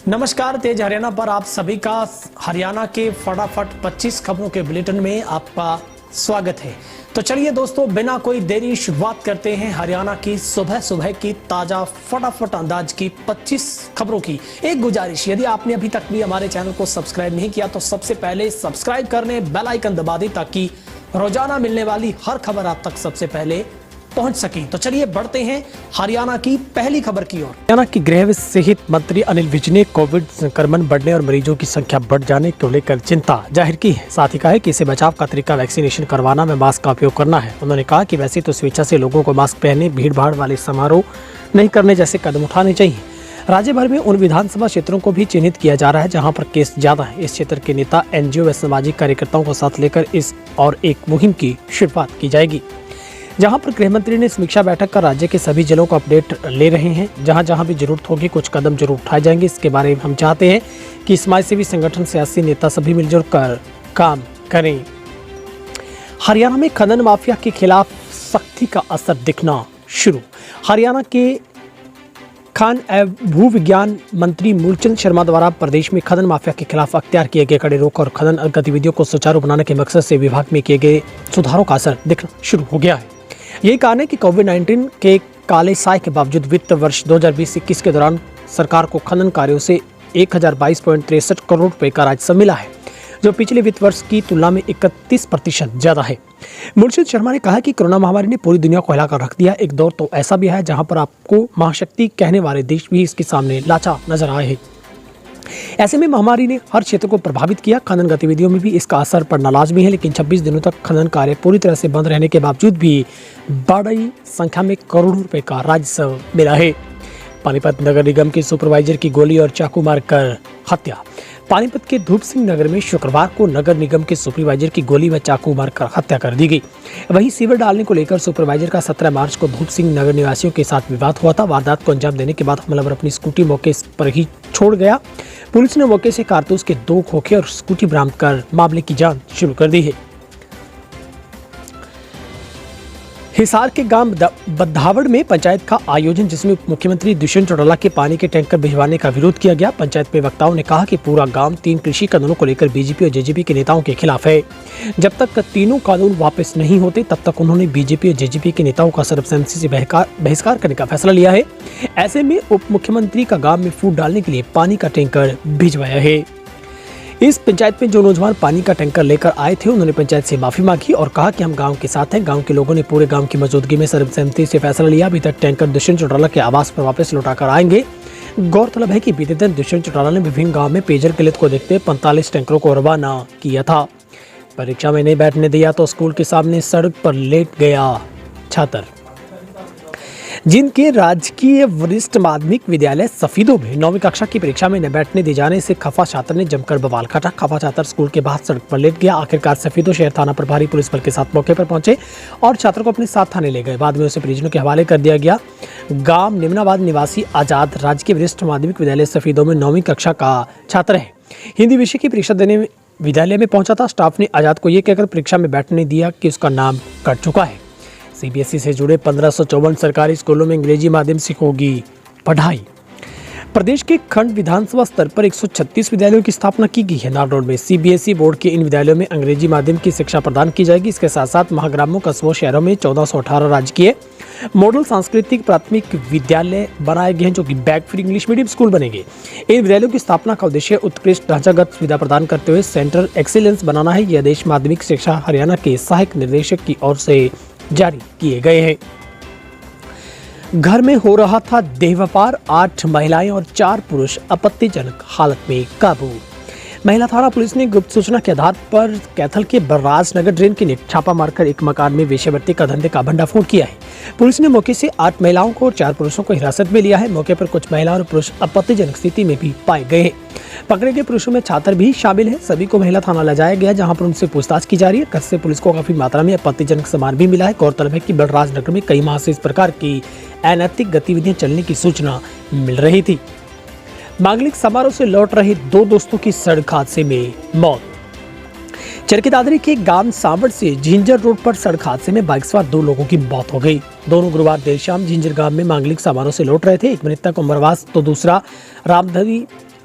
नमस्कार, तेज हरियाणा पर आप सभी का हरियाणा के फटाफट 25 खबरों के बुलेटिन में आपका स्वागत है। तो चलिए दोस्तों, बिना कोई देरी शुरुआत करते हैं हरियाणा की सुबह सुबह की ताजा फटाफट अंदाज की 25 खबरों की। एक गुजारिश, यदि आपने अभी तक भी हमारे चैनल को सब्सक्राइब नहीं किया तो सबसे पहले सब्सक्राइब करने, बेल आइकन दबा दें ताकि रोजाना मिलने वाली हर खबर आप तक सबसे पहले पहुंच सके। तो चलिए बढ़ते हैं हरियाणा की पहली खबर की ओर। हरियाणा की गृह व सेहत मंत्री अनिल विज ने कोविड संक्रमण बढ़ने और मरीजों की संख्या बढ़ जाने को लेकर चिंता जाहिर की है। साथ ही कहा है कि इससे बचाव का तरीका वैक्सीनेशन करवाना में मास्क का उपयोग करना है। उन्होंने कहा कि वैसे तो स्वेच्छा से लोगों को मास्क पहनने, भीड़ भाड़ वाले समारोह नहीं करने जैसे कदम उठाने चाहिए। राज्य भर में उन विधानसभा क्षेत्रों को भी चिन्हित किया जा रहा है जहां पर केस ज्यादा है। इस क्षेत्र के नेता, एनजीओ व सामाजिक कार्यकर्ताओं को साथ लेकर इस और एक मुहिम की शुरुआत की जाएगी, जहां पर गृह मंत्री ने समीक्षा बैठक कर राज्य के सभी जिलों को अपडेट ले रहे हैं। जहां जहां भी जरूरत होगी कुछ कदम जरूर उठाए जाएंगे। इसके बारे में हम चाहते हैं कि समाजसेवी संगठन, सियासी नेता सभी मिलजुल कर काम करें। हरियाणा में खनन माफिया के खिलाफ सख्ती का असर दिखना शुरू। हरियाणा के खान एवं भू विज्ञान मंत्री मूलचंद शर्मा द्वारा प्रदेश में खनन माफिया के खिलाफ अख्तियार किए गए कड़े रोक और खनन गतिविधियों को सुचारू बनाने के मकसद से विभाग में किए गए सुधारों का असर दिखना शुरू हो गया है। यही कारण है कि कोविड-19 के काले साए के बावजूद वित्त वर्ष 2020-21 के दौरान सरकार को खनन कार्यों से 1022.63 करोड़ रुपए का राजस्व मिला है, जो पिछले वित्त वर्ष की तुलना में 31% ज्यादा है। मूलचंद शर्मा ने कहा कि कोरोना महामारी ने पूरी दुनिया को हिलाकर रख दिया। एक दौर तो ऐसा भी है जहां पर आपको महाशक्ति कहने वाले देश भी इसके सामने लाचार नजर आए हैं। ऐसे में महामारी ने हर क्षेत्र को प्रभावित किया। खनन गतिविधियों में भी इसका असर पड़ना लाजमी है, लेकिन 26 दिनों तक खनन कार्य पूरी तरह से बंद रहने के बावजूद भी बड़ी संख्या में करोड़ों रुपए का राजस्व मिला है। पानीपत नगर निगम के सुपरवाइजर की गोली और चाकू मारकर हत्या। पानीपत के धूप सिंह नगर में शुक्रवार को नगर निगम के सुपरवाइजर की गोली व चाकू मारकर हत्या कर दी गई। वहीं सीवर डालने को लेकर सुपरवाइजर का 17 मार्च को धूप सिंह नगर निवासियों के साथ विवाद हुआ था। वारदात को अंजाम देने के बाद हमलावर अपनी स्कूटी मौके पर ही छोड़ गया। पुलिस ने मौके से कारतूस के 2 खोखे और स्कूटी बरामद कर मामले की जांच शुरू कर दी है। हिसार के गांव बद्धावड़ में पंचायत का आयोजन, जिसमें मुख्यमंत्री दुष्यंत चौटाला के पानी के टैंकर भिजवाने का विरोध किया गया। पंचायत में वक्ताओं ने कहा कि पूरा गांव 3 कृषि कानूनों को लेकर बीजेपी और जेजेपी के नेताओं के खिलाफ है। जब तक तीनों कानून वापस नहीं होते तब तक उन्होंने बीजेपी और जेजेपी के नेताओं का सर्वसम्मति से बहिष्कार करने का फैसला लिया है। ऐसे में उप मुख्यमंत्री का गाँव में फूड डालने के लिए पानी का टैंकर भिजवाया है। इस पंचायत में जो नौजवान पानी का टैंकर लेकर आए थे, उन्होंने पंचायत से माफी मांगी और कहा कि हम गांव के साथ हैं। गांव के लोगों ने पूरे गांव की मौजूदगी में सर्वसम्मति से फैसला लिया। अभी तक टैंकर दुष्यंत चौटाला के आवास पर वापस लौटाकर आएंगे। गौरतलब है कि बीते दिन दुष्यंत चौटाला ने विभिन्न गाँव में पेयजल किल्लत को देखते 45 टैंकरों को रवाना किया था। परीक्षा में नहीं बैठने दिया तो स्कूल के सामने सड़क पर लेट गया छात्र। जिनके राजकीय वरिष्ठ माध्यमिक विद्यालय सफीदों में 9वीं कक्षा की परीक्षा में न बैठने दिए जाने से खफा छात्र ने जमकर बवाल काटा। खफा छात्र स्कूल के बाहर सड़क पर लेट गया। आखिरकार सफीदों शहर थाना प्रभारी पुलिस बल के साथ मौके पर पहुंचे और छात्र को अपने साथ थाने ले गए। बाद में उसे परिजनों के हवाले कर दिया गया। गांव निम्नाबाद निवासी आजाद राजकीय वरिष्ठ माध्यमिक विद्यालय सफीदों में 9वीं कक्षा का छात्र है। हिंदी विषय की परीक्षा देने विद्यालय में पहुंचा था। स्टाफ ने आजाद को यह कहकर परीक्षा में बैठने दिया कि उसका नाम कट चुका है। सीबीएसई से जुड़े 1554 सरकारी स्कूलों में अंग्रेजी माध्यम से होगी पढ़ाई। प्रदेश के खंड विधानसभा स्तर पर 136 विद्यालयों की स्थापना की गई है। नारनौल में सीबीएसई बोर्ड के इन विद्यालयों में अंग्रेजी माध्यम की शिक्षा प्रदान की जाएगी। इसके साथ साथ महाग्रामों, कस्बों, शहरों में 1418 राजकीय मॉडल सांस्कृतिक प्राथमिक विद्यालय बनाए गए हैं, जो कि bag free English medium school बनेंगे। इन विद्यालयों की स्थापना का उद्देश्य उत्कृष्ट ढांचागत सुविधा प्रदान करते हुए सेंटर एक्सीलेंस बनाना है। यह आदेश माध्यमिक शिक्षा हरियाणा के सहायक निर्देशक की ओर से जारी किए गए हैं। घर में हो रहा था देह व्यापार, 8 महिलाएं और 4 पुरुष आपत्तिजनक हालत में काबू। महिला थाना पुलिस ने गुप्त सूचना के आधार पर कैथल के बलराज नगर ड्रेन के नीचे छापा मारकर एक मकान में वेश्यावृत्ति का धंधे का भंडाफोड़ किया है। पुलिस ने मौके से 8 महिलाओं को और 4 पुरुषों को हिरासत में लिया है। मौके पर कुछ महिला और पुरुष आपत्तिजनक स्थिति में भी पाए गए हैं। पकड़े गए पुरुषों में छात्र भी शामिल है। सभी को महिला थाना लाया गया, जहां पर उनसे पूछताछ की जा रही है। कस्बे पुलिस को काफी मात्रा में आपत्तिजनक सामान भी मिला है। गौरतलब है कि बलराज नगर में कई माह से इस प्रकार की अनैतिक गतिविधियां चलने की सूचना मिल रही थी। मांगलिक समारोह से लौट रहे 2 दोस्तों की सड़क हादसे में मौत। चरखी दादरी के गांव सांवड़ से झिंझर रोड पर सड़क हादसे में बाइक सवार 2 लोगों की मौत हो गई। दोनों गुरुवार देर शाम झिंझर गांव में मांगलिक समारोह से लौट रहे थे। एक मृतक उम्रवास तो दूसरा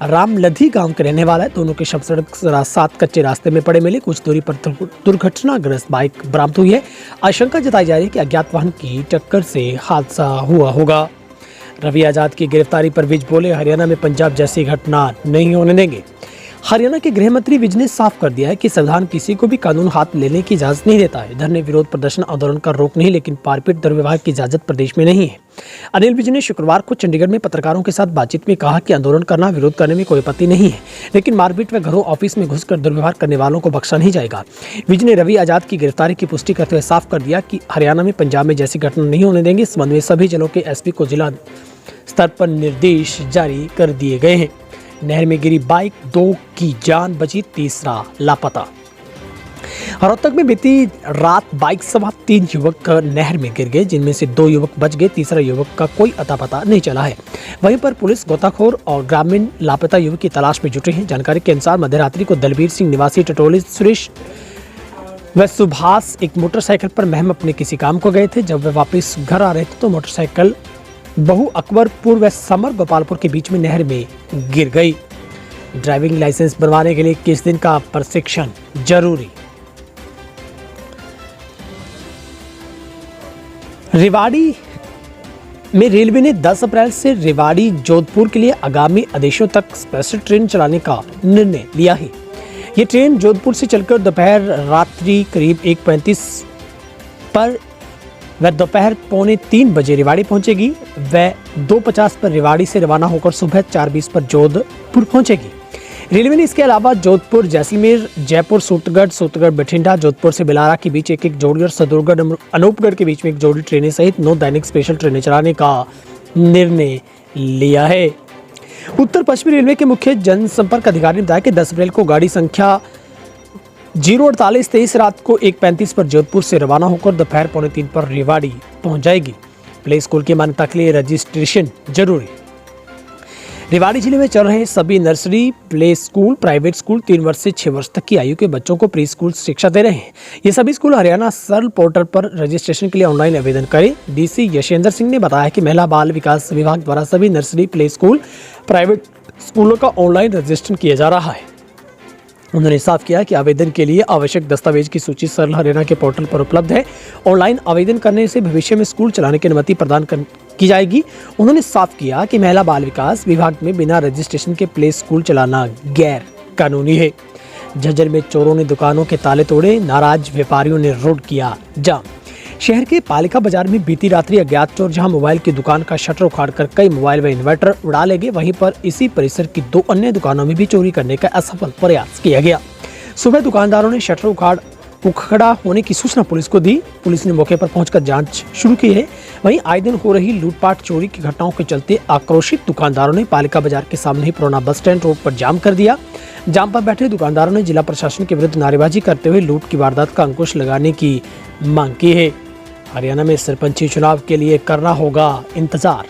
रामलधी गांव के रहने वाला है। दोनों के शव सड़क साथ कच्चे रास्ते में पड़े मिले। कुछ दूरी पर दुर्घटनाग्रस्त बाइक बरामद हुई है। आशंका जताई जा रही है कि अज्ञात वाहन की टक्कर से हादसा हुआ होगा। रवि आजाद की गिरफ्तारी पर विज बोले, हरियाणा में पंजाब जैसी घटना नहीं होने देंगे। हरियाणा के गृह मंत्री विज ने साफ कर दिया है कि संविधान किसी को भी कानून हाथ लेने की इजाजत नहीं देता है। धरने, विरोध प्रदर्शन, आंदोलन का रोक नहीं, लेकिन मारपीट, दुर्व्यवहार की इजाजत प्रदेश में नहीं है। अनिल विज ने शुक्रवार को चंडीगढ़ में पत्रकारों के साथ बातचीत में कहा कि आंदोलन करना, विरोध करने में कोई आपत्ति नहीं है, लेकिन मारपीट व घरों, ऑफिस में घुसकर दुर्व्यवहार करने वालों को बख्शा नहीं जाएगा। विज ने रवि आजाद की गिरफ्तारी की पुष्टि करते हुए साफ कर दिया कि हरियाणा में पंजाब में जैसी घटना नहीं होने देंगे। इस संबंध में सभी जिलों के एसपी को जिला स्तर पर निर्देश जारी कर दिए गए हैं। नहर में गिरी बाइक, 2 की जान बची, तीसरा लापता। रोहतक में बीती रात बाइक सवार 3 युवक नहर में गिर गए, जिनमें से 2 युवक बच गए। तीसरा युवक का कोई अता पता नहीं चला है। वहीं पर पुलिस गोताखोर और ग्रामीण लापता युवक की तलाश में जुटे हैं। जानकारी के अनुसार मध्यरात्रि को दलबीर सिंह निवासी टटोली, सुरेश व सुभाष एक मोटरसाइकिल पर महम अपने किसी काम को गए थे। जब वे वापस घर आ रहे थे तो मोटरसाइकिल बहु अकबरपुर व समर गोपालपुर के बीच में नहर में गिर गई। ड्राइविंग लाइसेंस बनवाने के लिए 21 दिन का प्रशिक्षण जरूरी। रेवाड़ी में रेलवे ने 10 अप्रैल से रेवाड़ी जोधपुर के लिए आगामी आदेशों तक स्पेशल ट्रेन चलाने का निर्णय लिया है। ये ट्रेन जोधपुर से चलकर दोपहर रात्रि करीब 1:35 पर वह दोपहर 2:45 बजे रेवाड़ी पहुंचेगी। वह 2:50 पर रेवाड़ी से रवाना होकर सुबह 4:20 पर जोधपुर पहुंचेगी। रेलवे ने इसके अलावा जोधपुर, जैसलमेर, जयपुर, सूरतगढ़, बठिंडा, जोधपुर से बिलारा के बीच एक जोड़ी और सदुरगढ़, अनूपगढ़ के बीच में एक जोड़ी ट्रेनें सहित 9 दैनिक स्पेशल ट्रेनें चलाने का निर्णय लिया है। उत्तर पश्चिमी रेलवे के मुख्य जनसंपर्क अधिकारी ने बताया कि 10 अप्रैल को गाड़ी संख्या 04823 रात को 1:35 पर जोधपुर से रवाना होकर दोपहर 2:45 पर रेवाड़ी पहुंच जाएगी। प्ले स्कूल की मान्यता के लिए रजिस्ट्रेशन जरूरी। रेवाड़ी जिले में चल रहे सभी nursery, play school, private school 3 वर्ष से 6 वर्ष तक की आयु के बच्चों को प्री स्कूल शिक्षा दे रहे हैं। ये सभी स्कूल हरियाणा सरल पोर्टल पर रजिस्ट्रेशन के लिए ऑनलाइन आवेदन करें। डीसी यशेंद्र सिंह ने बताया कि महिला बाल विकास विभाग द्वारा सभी नर्सरी, प्ले स्कूल, प्राइवेट स्कूलों का ऑनलाइन रजिस्ट्रेशन किया जा रहा है। उन्होंने साफ किया कि आवेदन के लिए आवश्यक दस्तावेज की सूची सरल हरियाणा के पोर्टल पर उपलब्ध है। ऑनलाइन आवेदन करने से भविष्य में स्कूल चलाने की अनुमति प्रदान की जाएगी। उन्होंने साफ किया कि महिला बाल विकास विभाग में बिना रजिस्ट्रेशन के प्ले स्कूल चलाना गैर कानूनी है। झज्जर में चोरों ने दुकानों के ताले तोड़े, नाराज व्यापारियों ने रोड किया जाम। शहर के पालिका बाजार में बीती रात्रि अज्ञात चोर जहां मोबाइल की दुकान का शटर उखाड़कर कई मोबाइल व इन्वर्टर उड़ा ले गए, वहीं पर इसी परिसर की 2 अन्य दुकानों में भी चोरी करने का असफल प्रयास किया गया। सुबह दुकानदारों ने शटर उखड़ा होने की सूचना पुलिस को दी। पुलिस ने मौके पर पहुंचकर जांच शुरू की है। वहीं आए दिन हो रही लूटपाट, चोरी की घटनाओं के चलते आक्रोशित दुकानदारों ने पालिका बाजार के सामने ही पुराना बस स्टैंड रोड पर जाम कर दिया। जाम पर बैठे दुकानदारों ने जिला प्रशासन के विरुद्ध नारेबाजी करते हुए लूट की वारदात का अंकुश लगाने की मांग की है। हरियाणा में सरपंची चुनाव के लिए करना होगा इंतजार।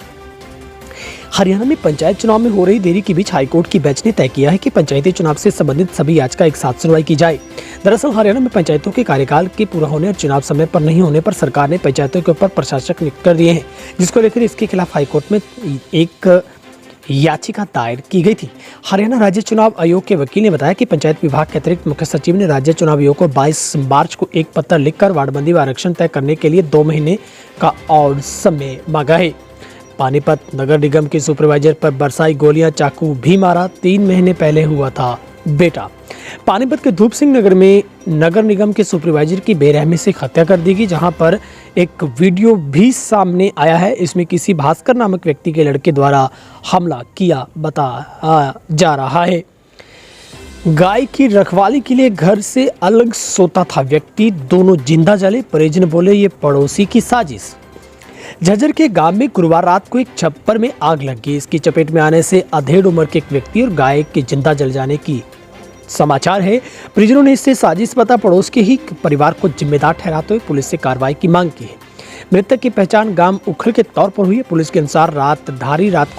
हरियाणा में पंचायत चुनाव में हो रही देरी के बीच हाईकोर्ट की बेंच ने तय किया है कि पंचायती चुनाव से संबंधित सभी याचिका एक साथ सुनवाई की जाए। दरअसल हरियाणा में पंचायतों के कार्यकाल के पूरा होने और चुनाव समय पर नहीं होने पर सरकार ने पंचायतों के ऊपर प्रशासक नियुक्त कर दिए हैं, जिसको लेकर इसके खिलाफ हाईकोर्ट में एक याचिका दायर की गई थी। हरियाणा राज्य चुनाव आयोग के वकील ने बताया कि पंचायत विभाग के अतिरिक्त मुख्य सचिव ने राज्य चुनाव आयोग को 22 मार्च को एक पत्र लिखकर वार्डबंदी व आरक्षण तय करने के लिए 2 महीने का और समय मांगा है। पानीपत नगर निगम के सुपरवाइजर पर बरसाई गोलियां, चाकू भी मारा, 3 महीने पहले हुआ था बेटा। पानीपत के धूप सिंह नगर में नगर निगम के सुपरवाइजर की बेरहमी से हत्या कर दी गई, जहां पर एक वीडियो भी सामने आया है। इसमें किसी भास्कर नामक व्यक्ति के लड़के द्वारा हमला किया बताया जा रहा है। गाय की रखवाली के लिए घर से अलग सोता था व्यक्ति, दोनों जिंदा जले। परिजन बोले ये पड़ोसी की साजिश। झज्जर के गांव में गुरुवार रात को एक छप्पर में आग लग गई। इसकी चपेट में आने से अधेड़ उम्र के एक व्यक्ति और गाय के जिंदा जल जाने की समाचार है। परिजनों ने इससे साजिश बता पड़ोस के ही परिवार को जिम्मेदार ठहराते हुए पुलिस से कार्रवाई की मांग की है। मृतक की पहचान गांव उखल के तौर पर हुई है। पुलिस के अनुसार रामधारी रात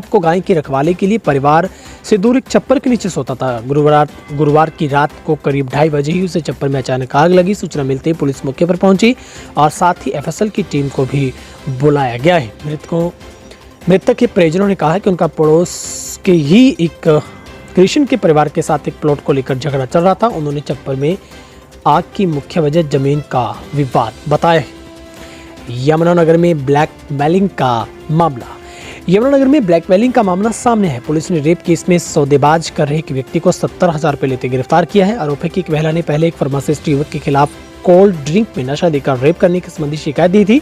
को गाय की रखवाली के लिए परिवार से दूर एक छप्पर के नीचे सोता था। गुरुवार की रात को करीब 2:30 बजे ही उसे छप्पर में अचानक आग लगी। सूचना मिलते ही पुलिस मौके पर पहुंची और साथ ही एफएसएल की टीम को भी बुलाया गया है। मृतक के परिजनों ने कहा है कि उनका पड़ोस के ही एक कृष्ण के परिवार के साथ एक प्लॉट को लेकर झगड़ा चल रहा था। उन्होंने छप्पर में आग की मुख्य वजह जमीन का विवाद बताया है। यमुनानगर में ब्लैकमेलिंग का मामला। यमुनानगर में ब्लैकमेलिंग का मामला सामने है। पुलिस ने रेप केस में सौदेबाज कर रहे एक व्यक्ति को 70,000 रुपए लेते गिरफ्तार किया है। आरोप है कि एक महिला ने पहले एक फार्मासिस्ट युवक के खिलाफ कोल्ड ड्रिंक में नशा देकर रेप करने की संबंधी शिकायत दी थी।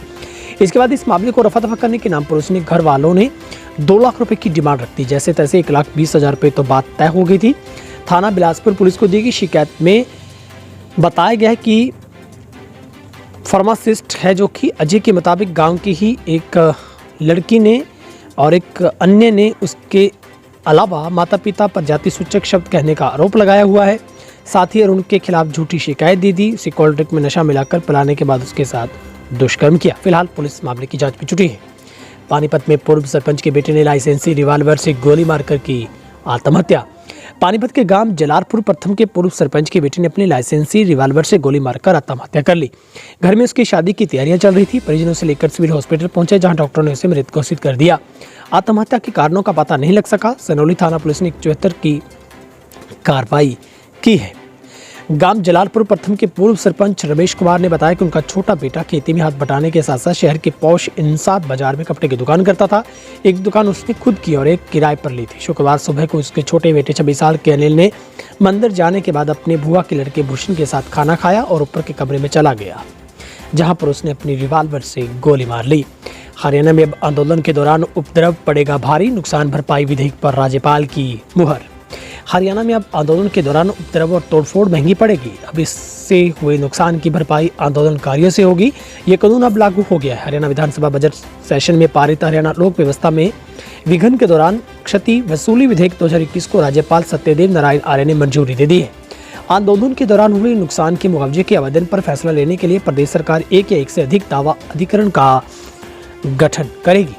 इसके बाद इस मामले को रफा दफा करने के नाम पर उसने घर वालों ने 2 लाख रुपए की डिमांड रख दी। जैसे तैसे 1,20,000 रुपए तो बात तय हो गई थी। थाना बिलासपुर पुलिस को दी गई शिकायत में बताया गया है कि फार्मासिस्ट है जो कि अजय के मुताबिक गांव की ही एक लड़की ने और एक अन्य ने उसके अलावा माता पिता पर जाति सूचक शब्द कहने का आरोप लगाया हुआ है। साथ ही उनके खिलाफ झूठी शिकायत दी थी। उसे कोल्ड ड्रिंक में नशा मिलाकर पिलाने के बाद उसके साथ दुष्कर्म किया। फिलहाल पुलिस मामले की जांच में जुटी है। पानीपत में पूर्व सरपंच के बेटे ने लाइसेंसी रिवाल्वर से गोली मारकर की आत्महत्या। पानीपत के गांव जलालपुर प्रथम के पूर्व सरपंच के बेटे ने अपनी लाइसेंसी रिवाल्वर से गोली मारकर आत्महत्या कर ली। घर में उसकी शादी की तैयारियां चल रही थी। परिजनों से लेकर सिविल हॉस्पिटल पहुंचे, जहां डॉक्टरों ने उसे मृत घोषित कर दिया। आत्महत्या के कारणों का पता नहीं लग सका। सनौली थाना पुलिस ने 74 की कार्रवाई की है। गांव जलालपुर प्रथम के पूर्व सरपंच रमेश कुमार ने बताया कि उनका छोटा बेटा खेती में हाथ बटाने के साथ साथ शहर के पौष इंसाद बाजार में कपड़े की दुकान करता था। एक दुकान उसने खुद की और एक किराए पर ली थी। शुक्रवार सुबह को उसके छोटे बेटे 26 साल के अनिल ने मंदिर जाने के बाद अपने बुआ के लड़के भूषण के साथ खाना खाया और ऊपर के कमरे में चला गया, जहां पर उसने अपनी रिवाल्वर से गोली मार ली। हरियाणा में अब आंदोलन के दौरान उपद्रव पड़ेगा भारी, नुकसान भरपाई विधेयक पर राज्यपाल की मुहर। हरियाणा में अब आंदोलन के दौरान उपद्रव और तोड़फोड़ महंगी पड़ेगी। अब इससे हुए नुकसान की भरपाई आंदोलनकारियों से होगी। ये कानून अब लागू हो गया है। हरियाणा विधानसभा बजट सेशन में पारित हरियाणा लोक व्यवस्था में विघन के दौरान क्षति वसूली विधेयक 2021 को राज्यपाल सत्यदेव नारायण आर्य ने मंजूरी दे दी है। आंदोलन के दौरान हुए नुकसान के मुआवजे के आवेदन पर फैसला लेने के लिए प्रदेश सरकार एक या एक से अधिक दावा अधिकरण का गठन करेगी।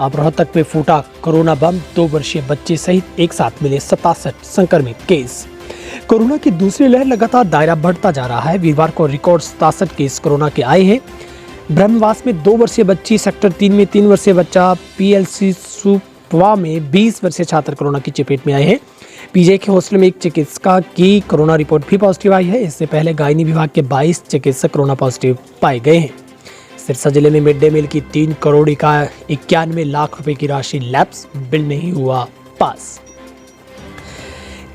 अब रोहतक में फूटा कोरोना बम, 2 वर्षीय बच्चे सहित एक साथ मिले 67 संक्रमित केस। कोरोना की दूसरी लहर लगातार दायरा बढ़ता जा रहा है। वीरवार को रिकॉर्ड 67 केस कोरोना के आए हैं। ब्रह्मवास में 2 वर्षीय बच्ची, सेक्टर 3 में 3 वर्षीय बच्चा, पीएलसी सुपवा में 20 वर्षीय छात्र कोरोना की चपेट में आए हैं। पीजे के हॉस्टल में एक चिकित्सिका की कोरोना रिपोर्ट भी पॉजिटिव आई है। इससे पहले गायनी विभाग के 22 चिकित्सक कोरोना पॉजिटिव पाए गए हैं। सिरसा जिले में मिड डे मील की 3 करोड़ 91 लाख रुपए की राशि लैप्स, बिल नहीं हुआ पास।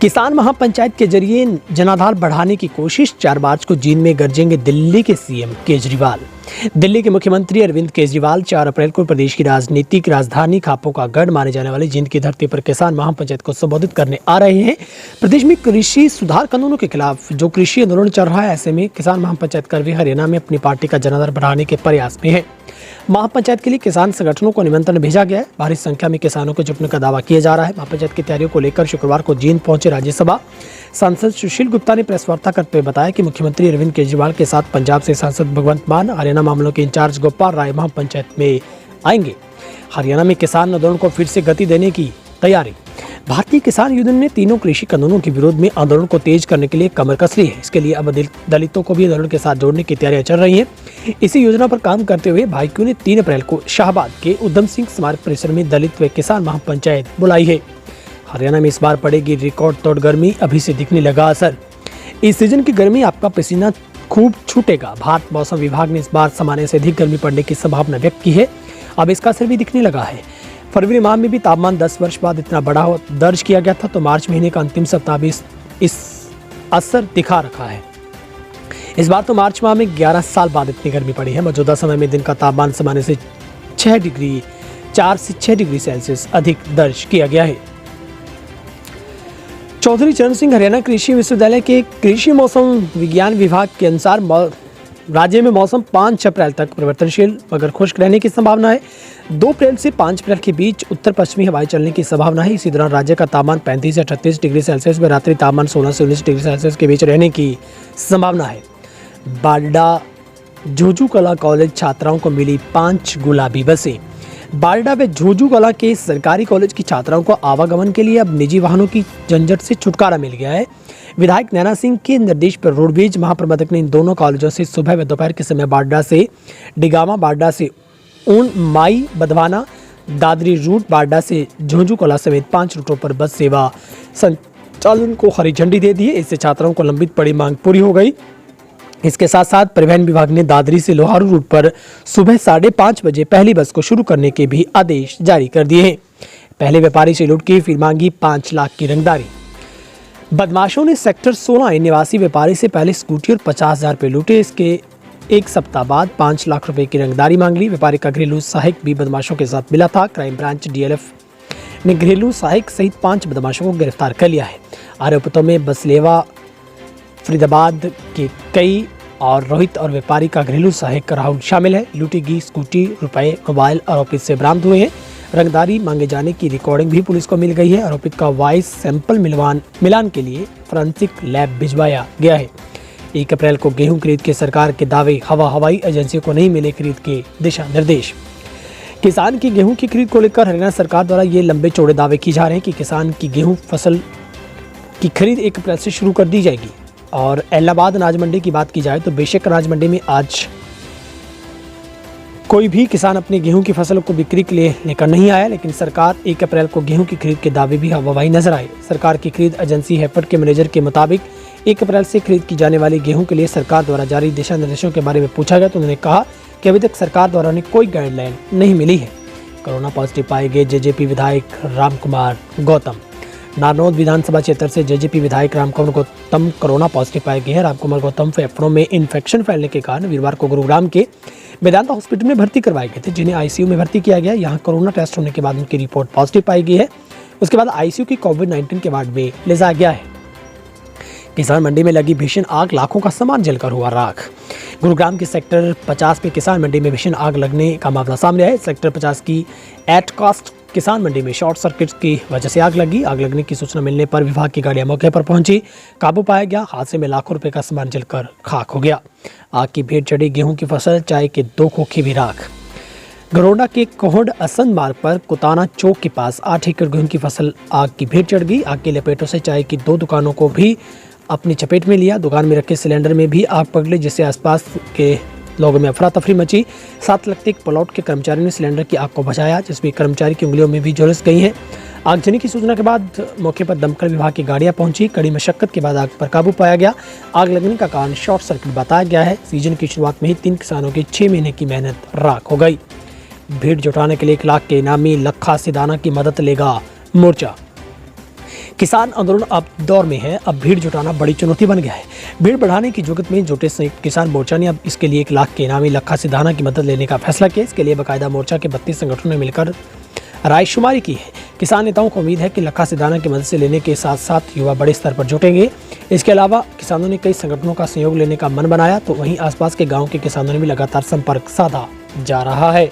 किसान महापंचायत के जरिए जनाधार बढ़ाने की कोशिश। 4 मार्च को जींद में गरजेंगे दिल्ली के सीएम केजरीवाल। दिल्ली के मुख्यमंत्री अरविंद केजरीवाल 4 अप्रैल को प्रदेश की राजनीतिक राजधानी खापों का गढ़ माने जाने वाले जींद की धरती पर किसान महापंचायत को संबोधित करने आ रहे हैं। प्रदेश में कृषि सुधार कानूनों के खिलाफ जो कृषि आंदोलन चल रहा है, ऐसे में किसान महापंचायत कर्मी हरियाणा में अपनी पार्टी का जनाधार बढ़ाने के प्रयास में है। महापंचायत के लिए किसान संगठनों को निमंत्रण भेजा गया है। भारी संख्या में किसानों के जुटने का दावा किया जा रहा है। महापंचायत की तैयारियों को लेकर शुक्रवार को जींद पहुंचे राज्यसभा सांसद सुशील गुप्ता ने प्रेस वार्ता करते हुए बताया कि मुख्यमंत्री अरविंद केजरीवाल के साथ पंजाब से सांसद भगवंत मान, हरियाणा मामलों के इंचार्ज गोपाल राय महापंचायत में आएंगे। हरियाणा में किसान आंदोलन को फिर से गति देने की तैयारी। भारतीय किसान यूनियन ने तीनों कृषि कानूनों के विरोध में आंदोलन को तेज करने के लिए कमर कस ली है। इसके लिए अब दलितों को भी आंदोलन के साथ जोड़ने की तैयारियां चल रही हैं। इसी योजना पर काम करते हुए भाईक्यू ने 3 अप्रैल को शाहबाद के उधम सिंह स्मारक परिसर में दलित व किसान महापंचायत बुलाई है। हरियाणा में इस बार पड़ेगी रिकॉर्ड तोड़ गर्मी, अभी से दिखने लगा असर। इस सीजन की गर्मी आपका पसीना खूब छूटेगा। भारत मौसम विभाग ने इस बार सामान्य से अधिक गर्मी पड़ने की संभावना व्यक्त की है। अब इसका असर भी दिखने लगा है। फरवरी माह में भी तापमान 10 वर्ष बाद इतना बड़ा दर्ज किया गया था, तो मार्च महीने का अंतिम सप्ताह भी इस असर दिखा रखा है। इस बार तो मार्च माह में 11 साल बाद इतनी गर्मी पड़ी है। मौजूदा समय में दिन का तापमान सामान्य से 4 से 6 डिग्री सेल्सियस अधिक दर्ज किया गया है। चौधरी चरण सिंह हरियाणा कृषि विश्वविद्यालय के कृषि मौसम विज्ञान विभाग के अनुसार राज्य में मौसम 5 अप्रैल तक परिवर्तनशील मगर खुश्क रहने की संभावना है। 2 अप्रैल से 5 अप्रैल के बीच उत्तर पश्चिमी हवाएं चलने की संभावना है। इसी दौरान राज्य का तापमान 35 से 38 डिग्री सेल्सियस व रात्रि तापमान 16 से 19 डिग्री सेल्सियस के बीच रहने की संभावना है। बारडा झोझू कला कॉलेज छात्राओं को मिली 5 गुलाबी बसें। बारडा व झोझू कला के सरकारी कॉलेज की छात्राओं को आवागमन के लिए अब निजी वाहनों की झंझट से छुटकारा मिल गया है। विधायक नैना सिंह के निर्देश पर रोडवेज महाप्रबंधक ने इन दोनों कॉलेजों से सुबह व दोपहर के समय बारडा से डिगामा, बारडा से ऊन, माई, बधवाना, दादरी रूट बारडा से झुंझुनू कला समेत 5 रूटों पर बस सेवा संचालन को हरी झंडी दे दी है। इससे छात्राओं को लंबित पड़ी मांग पूरी हो गई। इसके साथ साथ परिवहन विभाग ने दादरी से लोहारू रूट पर सुबह 5:30 बजे पहली बस को शुरू करने के भी आदेश जारी कर दिए हैं। पहले व्यापारी से लूट की, फिर मांगी 5 लाख की रंगदारी। बदमाशों ने सेक्टर 16 निवासी व्यापारी से पहले स्कूटी और 50,000 रुपये लूटे। इसके एक सप्ताह बाद 5 लाख रुपए की रंगदारी मांग ली। व्यापारी का घरेलू सहायक भी बदमाशों के साथ मिला था। क्राइम ब्रांच DLF ने घरेलू सहायक सहित 5 बदमाशों को गिरफ्तार कर लिया है। आरोपितों में बसलेवा फरीदाबाद के कई और रोहित और व्यापारी का घरेलू सहायक राहुल शामिल है। लूटी गई स्कूटी, रुपए, मोबाइल आरोपित से बरामद हुए हैं। रंगदारी मांगे जाने की रिकॉर्डिंग भी पुलिस को मिल गई है। आरोपित का वॉइस सैंपल मिलान के लिए फोरेंसिक लैब भिजवाया गया है। 1 अप्रैल को गेहूं खरीद के सरकार के दावे, हवाई एजेंसियों को नहीं मिले खरीद के दिशा निर्देश। किसान की गेहूं की खरीद को लेकर हरियाणा सरकार द्वारा ये लंबे चौड़े दावे किए जा रहे हैं कि किसान की गेहूं फसल की खरीद 1 अप्रैल से शुरू कर दी जाएगी। और इलाहाबाद अनाज मंडी की बात की जाए तो बेशक अनाज मंडी में आज कोई भी किसान अपने गेहूं की फसल को बिक्री के लिए लेकर नहीं आया, लेकिन सरकार 1 अप्रैल को गेहूं की खरीद के दावे भी हवाई नजर आए। सरकार की खरीद एजेंसी हैफेड के मैनेजर के मुताबिक 1 अप्रैल से खरीद की जाने वाली गेहूं के लिए सरकार द्वारा जारी दिशा निर्देशों के बारे में पूछा गया तो उन्होंने कहा कि अभी तक सरकार द्वारा उन्हें कोई गाइडलाइन नहीं मिली है। कोरोना पॉजिटिव पाए गए जेजेपी विधायक रामकुमार गौतम। नारनौद विधानसभा क्षेत्र से जेजेपी विधायक रामकुमार गौतम कोरोना पॉजिटिव पाए गए हैं। रामकुमार गौतम फेफड़ों में इन्फेक्शन फैलने के कारण वीरवार को गुरुग्राम के वेदांता हॉस्पिटल में भर्ती करवाए गए थे, जिन्हें आईसीयू में भर्ती किया गया। यहाँ कोरोना टेस्ट होने के बाद उनकी रिपोर्ट पॉजिटिव पाई गई है। उसके बाद आईसीयू की कोविड-19 के वार्ड में ले जाया गया है। किसान मंडी में लगी भीषण आग, लाखों का सामान जलकर हुआ राख। गुरुग्राम के सेक्टर 50 में किसान मंडी में भीषण आग लगने का मामला सामने आया। सेक्टर 50 की एटकास्ट किसान मंडी में शॉर्ट सर्किट की वजह से आग लगी। आग लगने की सूचना मिलने पर विभाग की गाड़ियां मौके पर पहुंची, काबू पाया गया। हादसे में लाखों रुपए का सामान जलकर खाक हो गया। आग की भेंट चढ़ी गेहूं की फसल, चाय के 2 खोखे भी राख। गरोडा के कोहड़ असंद मार्ग पर कुताना चौक के पास 8 एकड़ गेहूं की फसल आग की भेंट चढ़ गई। आग की लपेटों से चाय की 2 दुकानों को भी अपनी चपेट में लिया। दुकान में रखे सिलेंडर में भी आग पकड़ी, जिससे आसपास के लोगों में अफरा तफरी मची। साथ लगते एक प्लॉट के कर्मचारियों ने सिलेंडर की आग को बुझाया, जिसमें कर्मचारी की उंगलियों में भी झुलस गई हैं। आगजनी की सूचना के बाद मौके पर दमकल विभाग की गाड़ियां पहुंची। कड़ी मशक्कत के बाद आग पर काबू पाया गया। आग लगने का कारण शॉर्ट सर्किट बताया गया है। सीजन की शुरुआत में ही 3 किसानों की 6 महीने की मेहनत राख हो गई। भीड़ जुटाने के लिए 1 लाख के इनामी लखा सिदाना की मदद लेगा मोर्चा। किसान आंदोलन अब दौर में है। अब भीड़ जुटाना बड़ी चुनौती बन गया है। भीड़ बढ़ाने की जुगत में जुटे संयुक्त किसान मोर्चा ने अब इसके लिए 1 लाख के इनामी लखा सिदाना की मदद लेने का फैसला किया। इसके लिए बाकायदा मोर्चा के 32 संगठनों ने मिलकर रायशुमारी की है। किसान नेताओं को उम्मीद है कि लखा सिदाना की मदद से लेने के साथ साथ युवा बड़े स्तर पर जुटेंगे। इसके अलावा किसानों ने कई संगठनों का सहयोग लेने का मन बनाया, तो वहीं आसपास के गाँव के किसानों ने भी लगातार संपर्क साधा जा रहा है।